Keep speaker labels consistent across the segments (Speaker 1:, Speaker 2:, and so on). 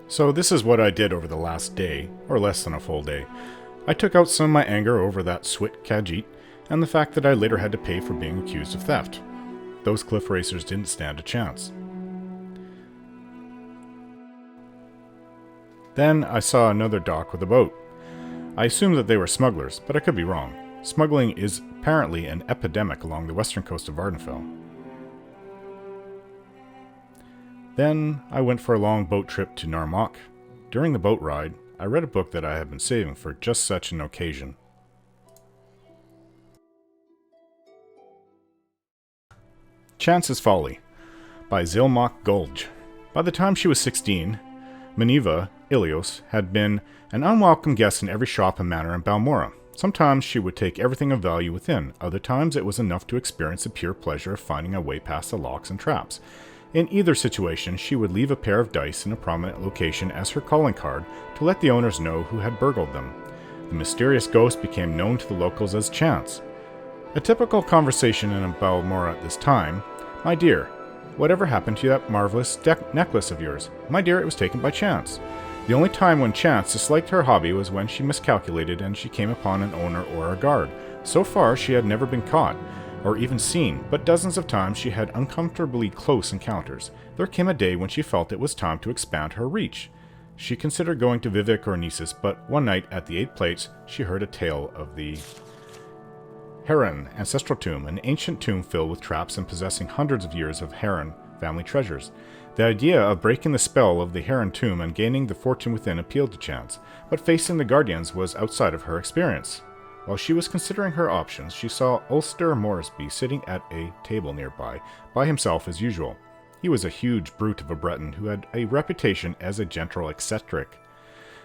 Speaker 1: So this is what I did over the last day, or less than a full day. I took out some of my anger over that Swit Khajiit, and the fact that I later had to pay for being accused of theft. Those cliff racers didn't stand a chance. Then I saw another dock with a boat. I assumed that they were smugglers, but I could be wrong. Smuggling is apparently an epidemic along the western coast of Vardenfell. Then I went for a long boat trip to Narmok. During the boat ride, I read a book that I had been saving for just such an occasion. Chance's Folly by Zilmok Gulge. By the time she was 16, Minerva, Ilios, had been an unwelcome guest in every shop and manor in Balmora. Sometimes she would take everything of value within, other times it was enough to experience the pure pleasure of finding a way past the locks and traps. In either situation, she would leave a pair of dice in a prominent location as her calling card to let the owners know who had burgled them. The mysterious ghost became known to the locals as Chance. A typical conversation in Balmora at this time: "My dear, whatever happened to that marvelous necklace of yours?" "My dear, it was taken by Chance." The only time when Chance disliked her hobby was when she miscalculated and she came upon an owner or a guard. So far, she had never been caught, or even seen, but dozens of times she had uncomfortably close encounters. There came a day when she felt it was time to expand her reach. She considered going to Vivek or Gnisis, but one night at the Eight Plates, she heard a tale of the Heron ancestral tomb, an ancient tomb filled with traps and possessing hundreds of years of Heron family treasures. The idea of breaking the spell of the Heron tomb and gaining the fortune within appealed to Chance, but facing the Guardians was outside of her experience. While she was considering her options, she saw Ulster Moresby sitting at a table nearby, by himself as usual. He was a huge brute of a Breton who had a reputation as a gentle eccentric,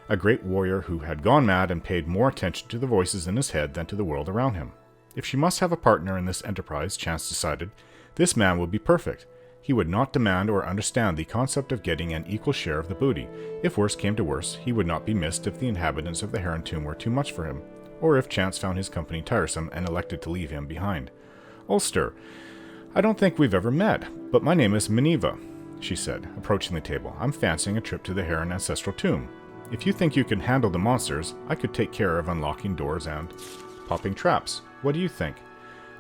Speaker 1: a great warrior who had gone mad and paid more attention to the voices in his head than to the world around him. If she must have a partner in this enterprise, Chance decided, this man would be perfect. He would not demand or understand the concept of getting an equal share of the booty. If worse came to worse, he would not be missed if the inhabitants of the Heron tomb were too much for him, or if Chance found his company tiresome and elected to leave him behind. "Ulster, I don't think we've ever met, but my name is Minerva," she said, approaching the table. "I'm fancying a trip to the Heron ancestral tomb. If you think you can handle the monsters, I could take care of unlocking doors and popping traps. What do you think?"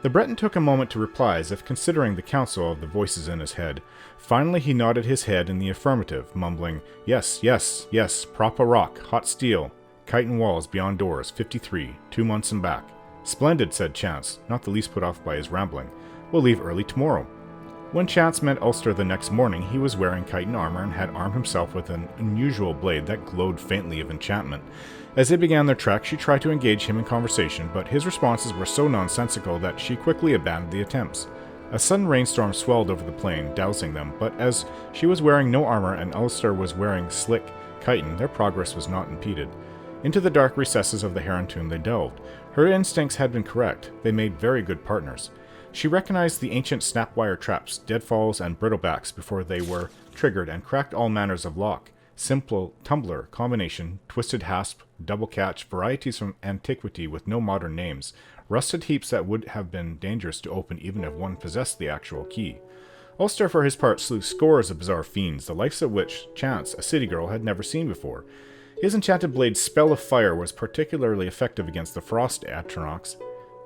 Speaker 1: The Breton took a moment to reply, as if considering the counsel of the voices in his head. Finally he nodded his head in the affirmative, mumbling, "Yes, yes, yes, prop a rock, hot steel, chitin walls beyond doors, 53, 2 months and back." "Splendid," said Chance, not the least put off by his rambling. "We'll leave early tomorrow." When Chance met Ulster the next morning, he was wearing chitin armor and had armed himself with an unusual blade that glowed faintly of enchantment. As they began their trek, she tried to engage him in conversation, but his responses were so nonsensical that she quickly abandoned the attempts. A sudden rainstorm swelled over the plain, dousing them, but as she was wearing no armor and Ulster was wearing slick chitin, their progress was not impeded. Into the dark recesses of the Heron tomb they delved. Her instincts had been correct. They made very good partners. She recognized the ancient snap-wire traps, deadfalls, and brittlebacks before they were triggered and cracked all manners of lock. Simple tumbler, combination, twisted hasp, double catch, varieties from antiquity with no modern names, rusted heaps that would have been dangerous to open even if one possessed the actual key. Ulster, for his part, slew scores of bizarre fiends, the likes of which Chance, a city girl, had never seen before. His enchanted blade's spell of fire was particularly effective against the frost Atronachs.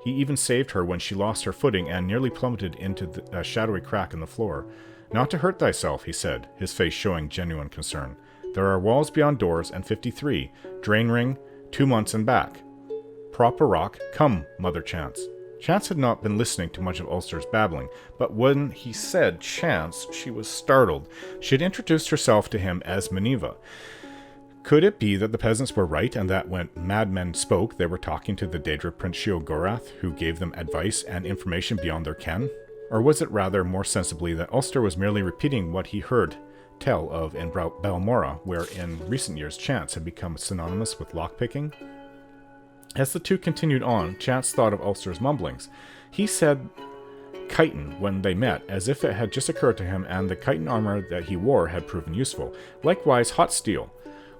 Speaker 1: He even saved her when she lost her footing and nearly plummeted into a shadowy crack in the floor. "Not to hurt thyself," he said, his face showing genuine concern. "There are walls beyond doors, and 53. Drain ring, 2 months and back. Prop a rock. Come, Mother Chance." Chance had not been listening to much of Ulster's babbling, but when he said Chance, she was startled. She had introduced herself to him as Minerva. Could it be that the peasants were right, and that when madmen spoke, they were talking to the Daedra Prince Sheogorath, who gave them advice and information beyond their ken? Or was it rather more sensibly that Ulster was merely repeating what he heard tell of in Balmora, where in recent years Chance had become synonymous with lockpicking? As the two continued on, Chance thought of Ulster's mumblings. He said chitin when they met, as if it had just occurred to him, and the chitin armor that he wore had proven useful. Likewise, hot steel.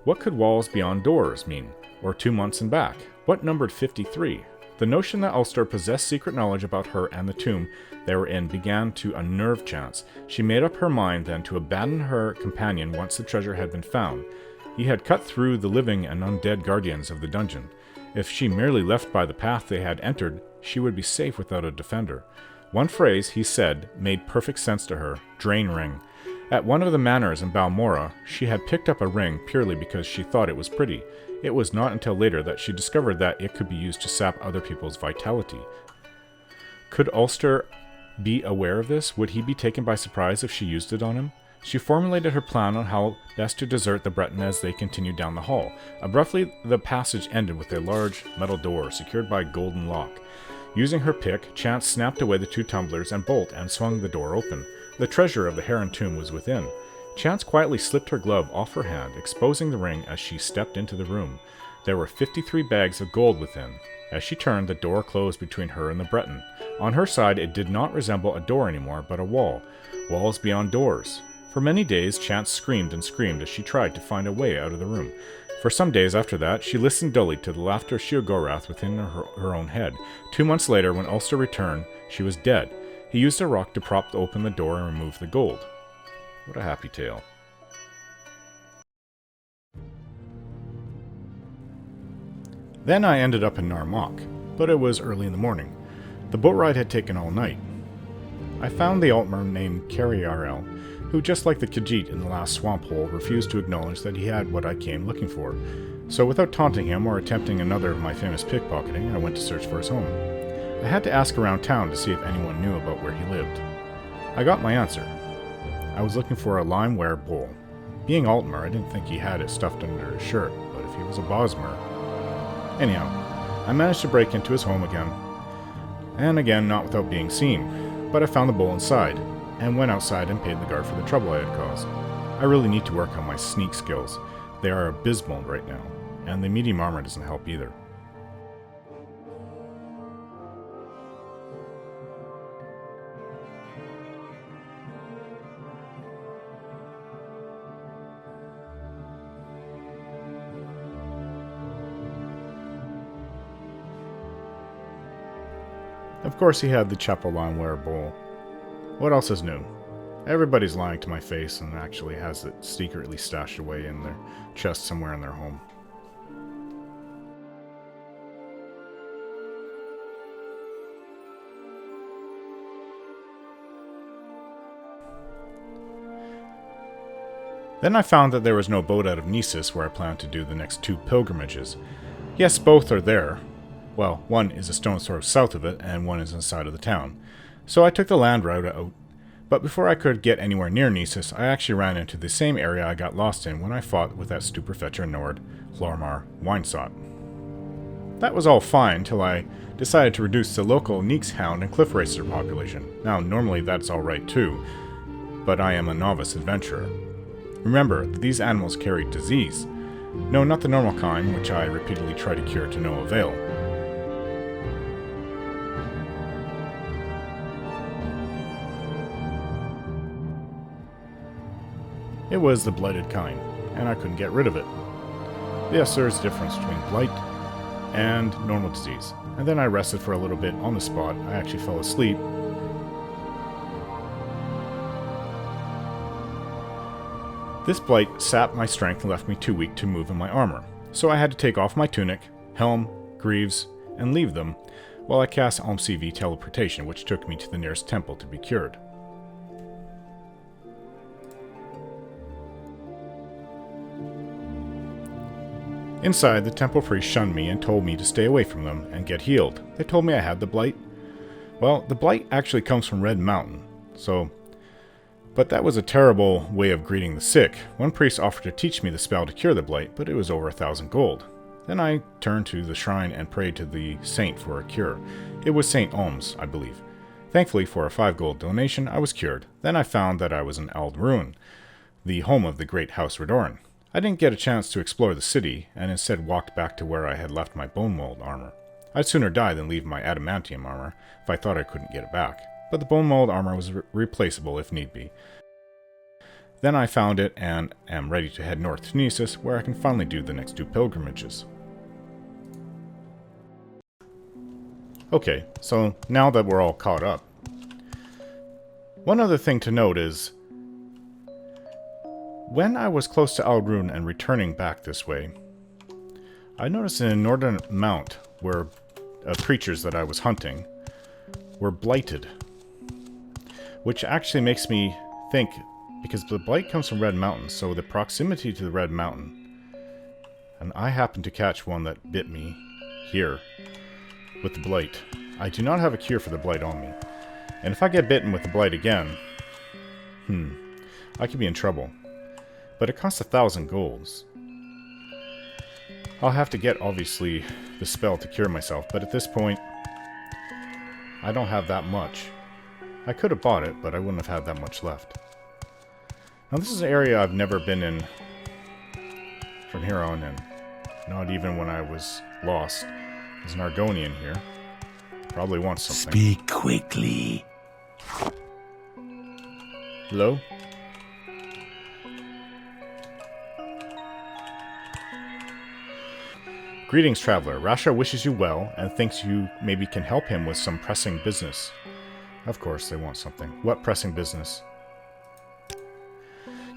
Speaker 1: What could walls beyond doors mean? Or 2 months and back? What numbered 53? The notion that Ulster possessed secret knowledge about her and the tomb they were in began to unnerve Chance. She made up her mind then to abandon her companion once the treasure had been found. He had cut through the living and undead guardians of the dungeon. If she merely left by the path they had entered, she would be safe without a defender. One phrase, he said, made perfect sense to her: drain ring. At one of the manors in Balmora, she had picked up a ring purely because she thought it was pretty. It was not until later that she discovered that it could be used to sap other people's vitality. Could Ulster be aware of this? Would he be taken by surprise if she used it on him? She formulated her plan on how best to desert the Breton as they continued down the hall. Abruptly, the passage ended with a large metal door secured by a golden lock. Using her pick, Chance snapped away the 2 tumblers and bolt and swung the door open. The treasure of the Heron tomb was within. Chance quietly slipped her glove off her hand, exposing the ring as she stepped into the room. There were 53 bags of gold within. As she turned, the door closed between her and the Breton. On her side, it did not resemble a door anymore, but a wall. Walls beyond doors. For many days, Chance screamed and screamed as she tried to find a way out of the room. For some days after that, she listened dully to the laughter of Sheogorath within her own head. 2 months later, when Ulster returned, she was dead. He used a rock to prop open the door and remove the gold. What a happy tale. Then I ended up in Narmok, but it was early in the morning. The boat ride had taken all night. I found the Altmer named Cariarel, who, just like the Khajiit in the last swamp hole, refused to acknowledge that he had what I came looking for. So without taunting him or attempting another of my famous pickpocketing, I went to search for his home. I had to ask around town to see if anyone knew about where he lived. I got my answer. I was looking for a limeware bowl. Being Altmer, I didn't think he had it stuffed under his shirt, but if he was a Bosmer... Anyhow, I managed to break into his home again. And again, not without being seen. But I found the bowl inside, and went outside and paid the guard for the trouble I had caused. I really need to work on my sneak skills. They are abysmal right now, and the medium armor doesn't help either. Of course he had the Chapel Limeware bowl. What else is new? Everybody's lying to my face and actually has it secretly stashed away in their chest somewhere in their home. Then I found that there was no boat out of Gnisis where I planned to do the next 2 pilgrimages. Yes, both are there. Well, one is a stone's throw south of it, and one is inside of the town. So I took the land route out, but before I could get anywhere near Gnisis, I actually ran into the same area I got lost in when I fought with that stupefetcher Nord, Hlormar Winesot. That was all fine till I decided to reduce the local Neeks Hound and Cliff Racer population. Now, normally that's alright too, but I am a novice adventurer. Remember that these animals carry disease. No, not the normal kind, which I repeatedly try to cure to no avail. It was the blighted kind, and I couldn't get rid of it. Yes, there is a difference between blight and normal disease. And then I rested for a little bit on the spot. I actually fell asleep. This blight sapped my strength and left me too weak to move in my armor. So I had to take off my tunic, helm, greaves, and leave them, while I cast OMCV teleportation, which took me to the nearest temple to be cured. Inside, the temple priest shunned me and told me to stay away from them and get healed. They told me I had the blight. Well, the blight actually comes from Red Mountain, but that was a terrible way of greeting the sick. One priest offered to teach me the spell to cure the blight, but it was over 1,000 gold. Then I turned to the shrine and prayed to the saint for a cure. It was Saint Ohms, I believe. Thankfully, for a 5 gold donation, I was cured. Then I found that I was in Ald Ruin, the home of the great House Redoran. I didn't get a chance to explore the city, and instead walked back to where I had left my bone mold armor. I'd sooner die than leave my adamantium armor, if I thought I couldn't get it back. But the bone mold armor was replaceable if need be. Then I found it, and am ready to head north to Gnisis, where I can finally do the next 2 pilgrimages. Okay, so now that we're all caught up, one other thing to note is, when I was close to Aldrun and returning back this way, I noticed in a northern mount where creatures that I was hunting were blighted. Which actually makes me think, because the blight comes from Red Mountain, so the proximity to the Red Mountain, and I happened to catch one that bit me here with the blight. I do not have a cure for the blight on me. And if I get bitten with the blight again, I could be in trouble. But it costs 1,000 golds. I'll have to get, obviously, the spell to cure myself, but at this point, I don't have that much. I could have bought it, but I wouldn't have had that much left. Now this is an area I've never been in from here on in. Not even when I was lost. There's an Argonian here. Probably wants something.
Speaker 2: Speak quickly.
Speaker 1: Hello? Greetings, traveler. Rasha wishes you well and thinks you maybe can help him with some pressing business. Of course, they want something. What pressing business?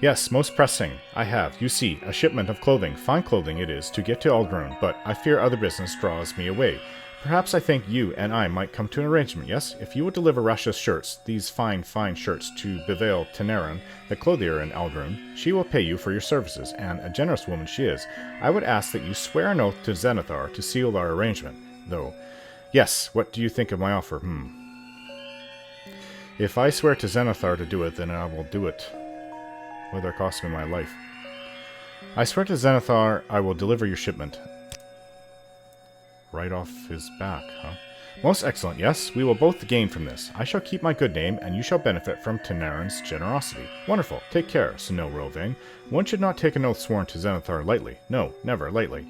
Speaker 1: Yes, most pressing. I have, you see, a shipment of clothing. Fine clothing it is, to get to Aldrun, but I fear other business draws me away. Perhaps I think you and I might come to an arrangement, yes? If you would deliver Rasha's shirts, these fine, fine shirts, to Bevel Teneran, the clothier in Aldrun, she will pay you for your services, and a generous woman she is. I would ask that you swear an oath to Zenithar to seal our arrangement, though. Yes, what do you think of my offer? If I swear to Zenithar to do it, then I will do it, whether it costs me my life. I swear to Zenithar I will deliver your shipment. Right off his back, huh? Most excellent, yes. We will both gain from this. I shall keep my good name, and you shall benefit from Tenaran's generosity. Wonderful. Take care, Sinnoh Rovane. One should not take an oath sworn to Zenithar lightly. No, never lightly.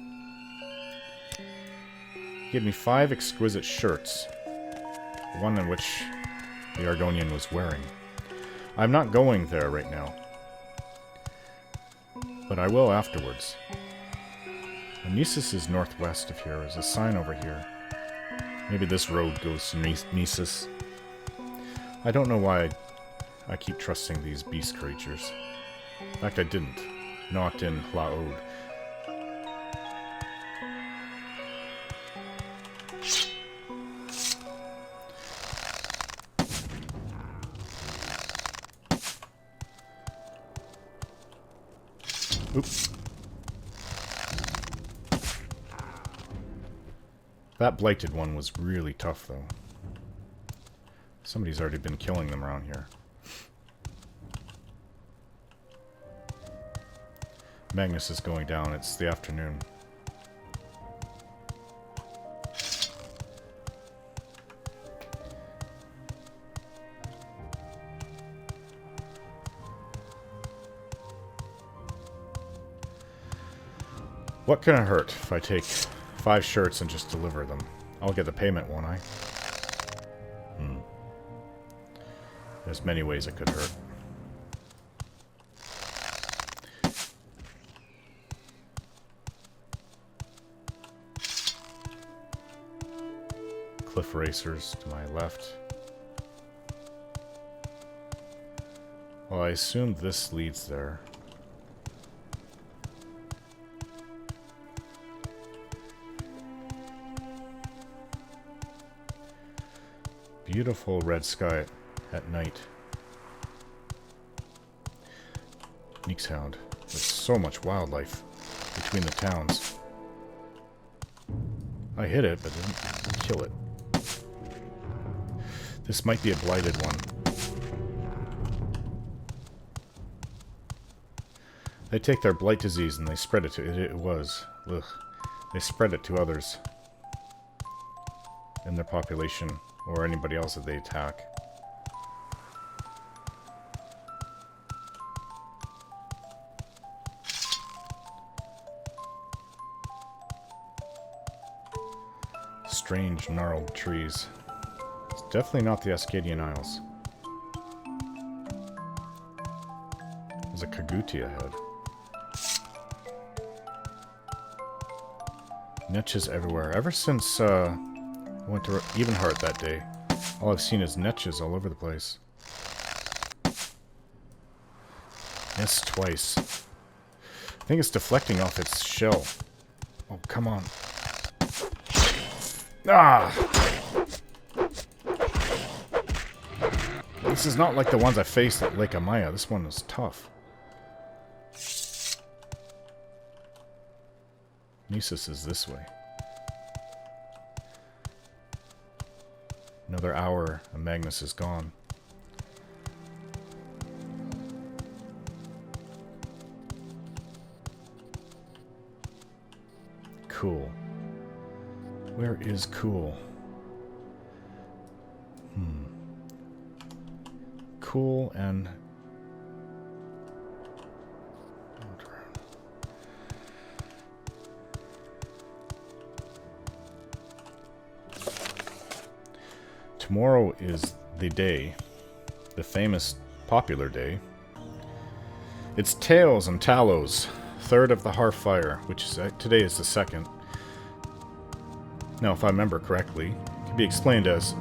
Speaker 1: Give me 5 exquisite shirts. The one in which the Argonian was wearing. I'm not going there right now. But I will afterwards. Gnisis is northwest of here. There's a sign over here. Maybe this road goes to Gnisis. I don't know why I keep trusting these beast creatures. In fact, I didn't. Not in Laod. Oops. That blighted one was really tough, though. Somebody's already been killing them around here. Magnus is going down. It's the afternoon. What can it hurt if I take 5 shirts and just deliver them? I'll get the payment, won't I? There's many ways it could hurt. Cliff racers to my left. Well, I assume this leads there. Beautiful red sky at night. Neek's-hound. There's so much wildlife between the towns. I hit it, but didn't kill it. This might be a blighted one. They take their blight disease and they spread it to ugh. They spread it to others in their population. Or anybody else that they attack. Strange, gnarled trees. It's definitely not the Ascadian Isles. There's a Kaguti ahead. Niches everywhere. Ever since, I went to Evenheart that day. All I've seen is netches all over the place. Missed twice. I think it's deflecting off its shell. Oh, come on. Ah! This is not like the ones I faced at Lake Amaya. This one was tough. Gnisis is this way. Another hour and Magnus is gone. Cool. Where is Cool? Cool and... Tomorrow is the day, the famous popular day. It's Tails and Talos, third of the Hearthfire, which is, today is the second. Now, if I remember correctly, it can be explained as,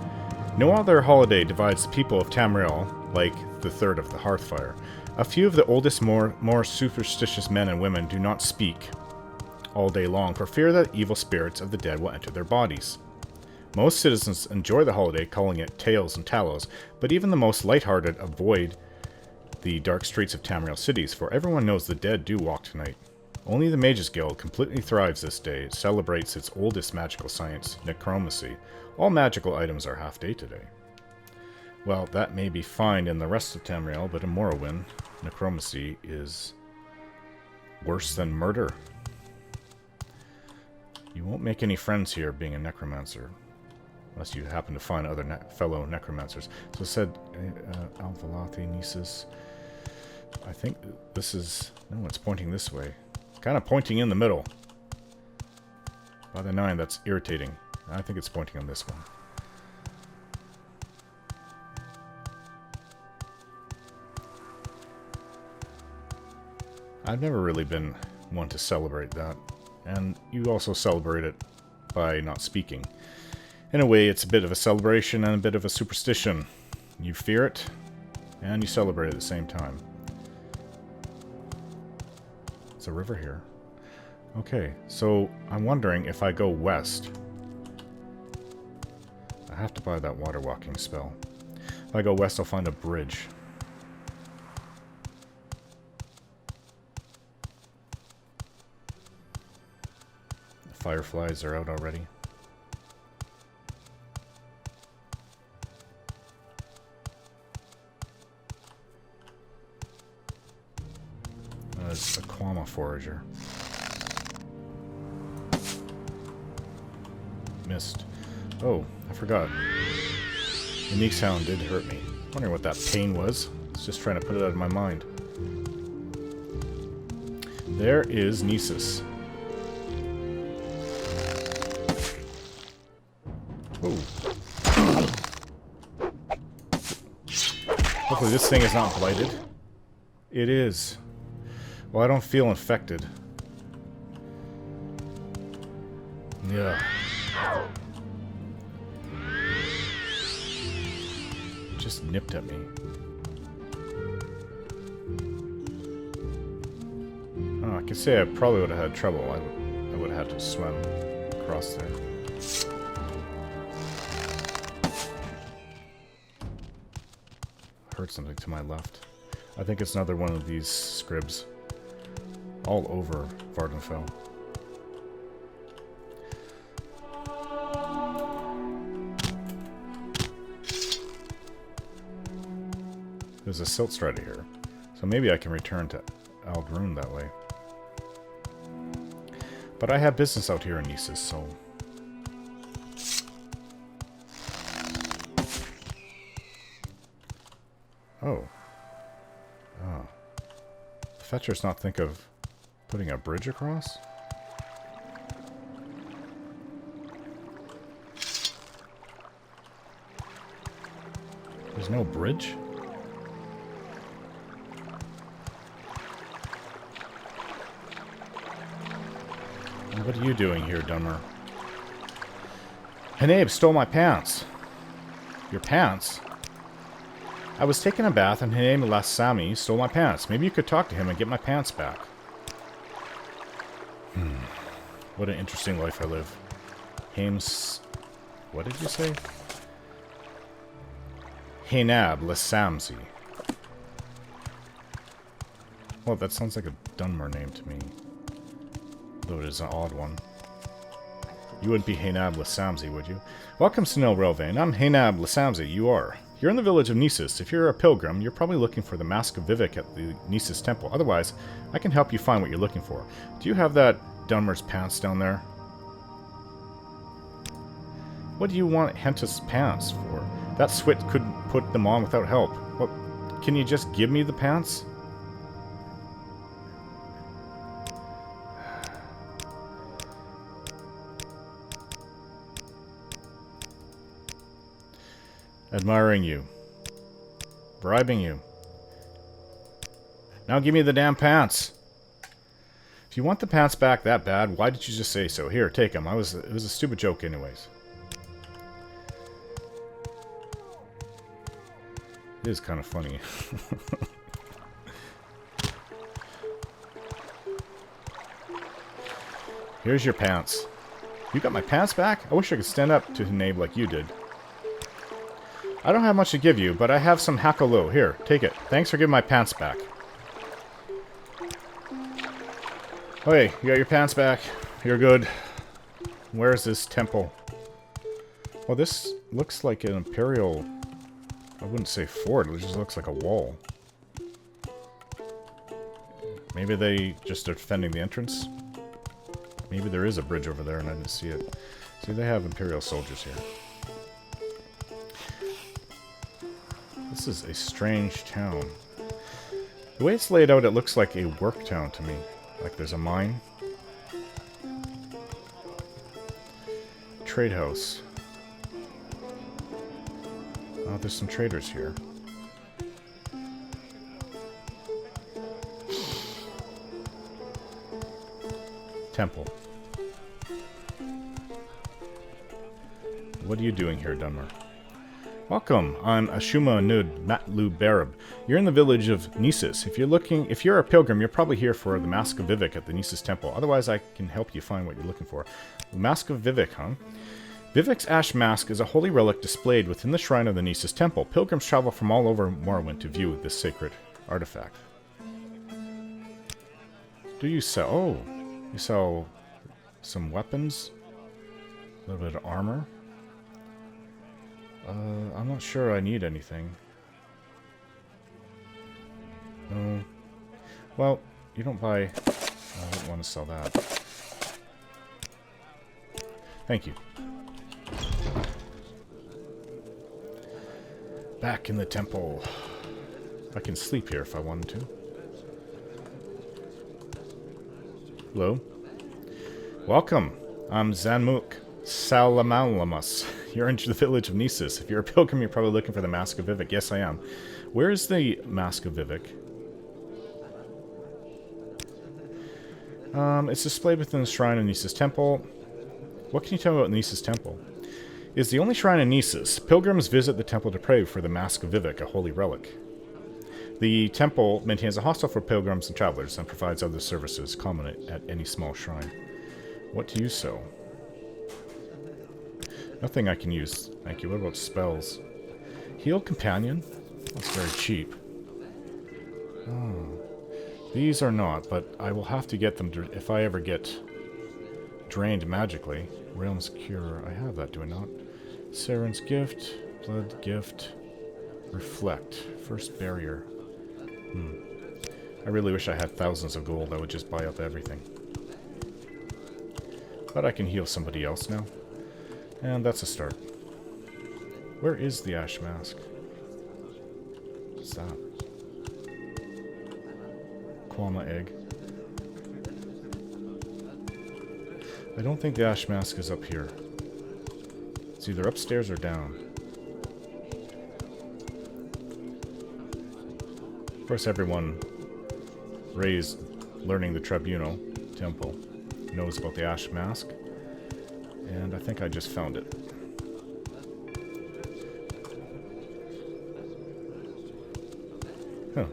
Speaker 1: no other holiday divides the people of Tamriel like the third of the Hearthfire. A few of the oldest, more superstitious men and women do not speak all day long for fear that evil spirits of the dead will enter their bodies. Most citizens enjoy the holiday, calling it Tails and Talos, but even the most lighthearted avoid the dark streets of Tamriel cities, for everyone knows the dead do walk tonight. Only the Mages Guild completely thrives this day. It celebrates its oldest magical science, necromancy. All magical items are half-day today. Well, that may be fine in the rest of Tamriel, but in Morrowind, necromancy is worse than murder. You won't make any friends here being a necromancer. Unless you happen to find other fellow necromancers. So it said, Alvalati, Gnisis. I think this is... No, it's pointing this way. Kind of pointing in the middle. By the 9, that's irritating. I think it's pointing on this one. I've never really been one to celebrate that. And you also celebrate it by not speaking. In a way, it's a bit of a celebration and a bit of a superstition. You fear it, and you celebrate at the same time. It's a river here. Okay, so I'm wondering if I go west. I have to buy that water walking spell. If I go west, I'll find a bridge. The fireflies are out already. It's a Quama forager. Missed. Oh, I forgot. The Unique sound did hurt me. Wondering what that pain was. I was just trying to put it out of my mind. There is Gnisis. Oh. Hopefully this thing is not blighted. It is. Well, I don't feel infected. Yeah. Just nipped at me. Oh, I could say I probably would have had trouble. I would have had to swim across there. Heard something to my left. I think it's another one of these scribs. All over Vardenfell. There's a silt strider here, so maybe I can return to Aldrune that way. But I have business out here in Gnisis, so... Oh. Ah. The fetchers not think of putting a bridge across? There's no bridge? What are you doing here, Dummer? Hanabe stole my pants. Your pants? I was taking a bath and Hanabe Lasami stole my pants. Maybe you could talk to him and get my pants back. What an interesting life I live. Hames... What did you say? Hanabe Lasamsi. Well, that sounds like a Dunmer name to me. Though it is an odd one. You wouldn't be Hanabe Lasamsi, would you? Welcome, Snell Relvain. I'm Hanabe Lasamsi. You are. You're in the village of Gnisis. If you're a pilgrim, you're probably looking for the Mask of Vivek at the Gnisis temple. Otherwise, I can help you find what you're looking for. Do you have that Dunmer's pants down there? What do you want Hentus pants for? That Swit couldn't put them on without help. What? Can you just give me the pants? Admiring you. Bribing you. Now give me the damn pants. If you want the pants back that bad, why did you just say so? Here, take them. It was a stupid joke anyways. It is kind of funny. Here's your pants. You got my pants back? I wish I could stand up to Hanabe like you did. I don't have much to give you, but I have some Hakolo. Here, take it. Thanks for giving my pants back. Okay, you got your pants back. You're good. Where is this temple? Well, this looks like an imperial... I wouldn't say fort, it just looks like a wall. Maybe they just are defending the entrance? Maybe there is a bridge over there and I didn't see it. See, they have imperial soldiers here. This is a strange town. The way it's laid out, it looks like a work town to me. Like there's a mine. Trade house. Oh, there's some traders here. Temple. What are you doing here, Dunmer? Welcome, I'm Ashuma Nud Matlu Barab. You're in the village of Gnisis. If you're a pilgrim, you're probably here for the Mask of Vivek at the Gnisis temple. Otherwise, I can help you find what you're looking for. The Mask of Vivek, huh? Vivek's ash mask is a holy relic displayed within the shrine of the Gnisis temple. Pilgrims travel from all over Morrowind to view this sacred artifact. Do you sell... Oh, you sell some weapons? A little bit of armor? I'm not sure I need anything. No. Well, you don't buy... I don't want to sell that. Thank you. Back in the temple. I can sleep here if I wanted to. Hello. Welcome. I'm Zanmuk Salamalamus. You're in the village of Gnisis. If you're a pilgrim, you're probably looking for the Mask of Vivek. Yes, I am. Where is the Mask of Vivek? It's displayed within the shrine of Gnisis Temple. What can you tell me about Gnisis Temple? It's the only shrine in Gnisis. Pilgrims visit the temple to pray for the Mask of Vivek, a holy relic. The temple maintains a hostel for pilgrims and travelers and provides other services common at any small shrine. What do you sell? Nothing I can use. Thank you. What about spells? Heal Companion? That's very cheap. Oh. These are not, but I will have to get them if I ever get drained magically. Realm's Cure. I have that, do I not? Saren's Gift. Blood Gift. Reflect. First Barrier. I really wish I had thousands of gold. I would just buy up everything. But I can heal somebody else now. And that's a start. Where is the Ash Mask? What's that? Quama Egg. I don't think the Ash Mask is up here. It's either upstairs or down. Of course, everyone raised learning the Tribunal Temple knows about the Ash Mask. And I think I just found it.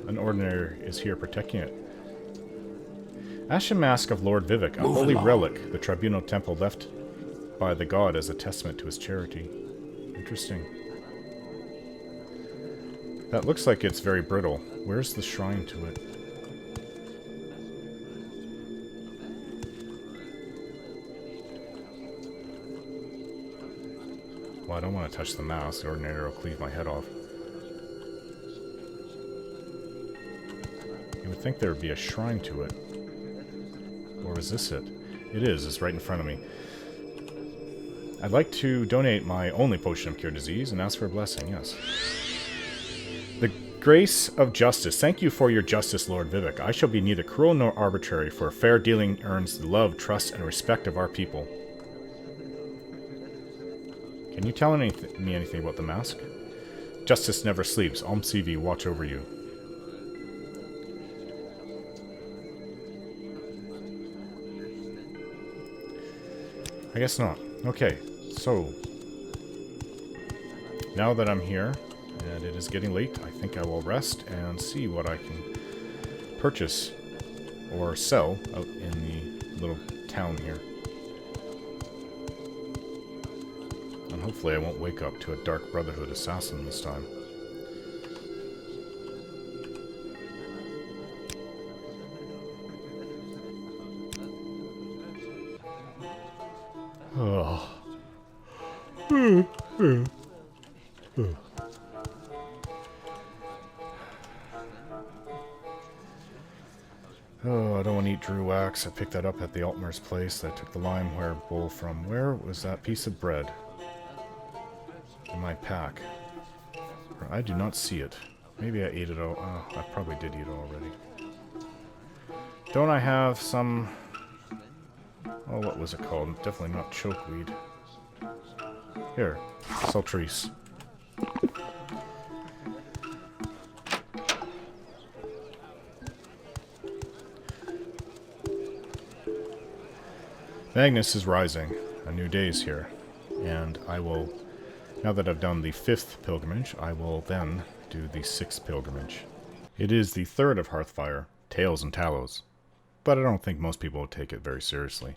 Speaker 1: An ordinary is here protecting it. Ashen Mask of Lord Vivek, a holy relic, the Tribunal Temple left by the god as a testament to his charity. Interesting. That looks like it's very brittle. Where's the shrine to it? Well, I don't want to touch the mask. The ordinator will cleave my head off. You would think there would be a shrine to it. Or is this it? It is. It's right in front of me. I'd like to donate my only potion of cure disease and ask for a blessing, yes. The grace of justice. Thank you for your justice, Lord Vivek. I shall be neither cruel nor arbitrary, for fair dealing earns the love, trust, and respect of our people. Can you tell me anything about the mask? Justice never sleeps. Om CV, watch over you. I guess not. Okay, so now that I'm here, and it is getting late, I think I will rest and see what I can purchase or sell out in the little town here. And hopefully I won't wake up to a Dark Brotherhood assassin this time. Oh. Oh, I don't want to eat Drew wax. I picked that up at the Altmer's place. I took the limeware bowl from... Where was that piece of bread? In my pack. I do not see it. Maybe I ate it all. I probably did eat it already. Don't I have some... Oh, what was it called? Definitely not chokeweed. Here. Sultrice. Magnus is rising. A new day is here. And I will... Now that I've done the 5th pilgrimage, I will then do the 6th pilgrimage. It is the 3rd of Hearthfire, Tales and Talos. But I don't think most people will take it very seriously.